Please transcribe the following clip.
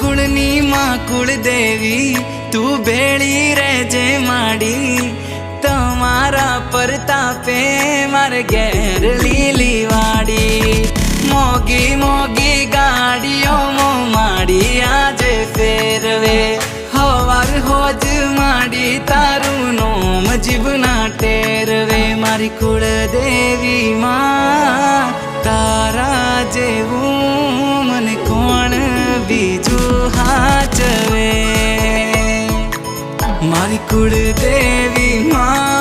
कुळनी मां कुलदेवी तू भेड़ी रेजे माड़ी तमारा परतापे मारे घेर लीली वाड़ी मोगी मोगी गाड़ियों मो माड़ी आजे फेरवे हवार होज माड़ी तारू नोम जीवना टेरवे मारी कुलदेवी मां तारा जेवू मन कोण बीजू हाचवे मारी कुलदेवी मां।